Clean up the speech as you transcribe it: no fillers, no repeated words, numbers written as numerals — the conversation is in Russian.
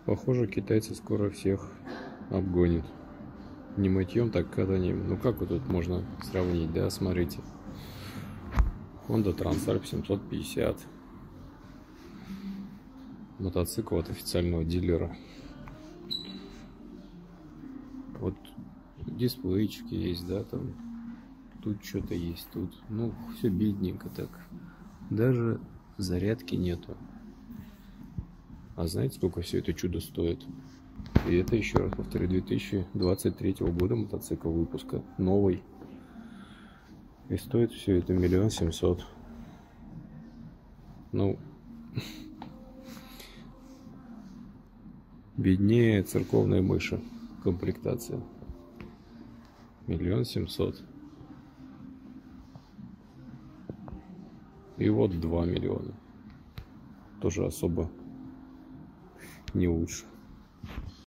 Похоже, китайцы скоро всех обгонят. Не мытьем, так катанием. Ну как вот тут можно сравнить, да? Смотрите. Honda Transalp 750. Мотоцикл от официального дилера. Вот дисплейчики есть, да, там. Тут что-то есть, тут. Ну, все бедненько так. Даже зарядки нету. А знаете, сколько все это чудо стоит? И это, еще раз повторю, 2023 года мотоцикл выпуска. Новый. И стоит все это 1 700 000. Ну, беднее церковной мыши комплектация. 1 700 000. И вот 2 миллиона. Тоже особо не лучше.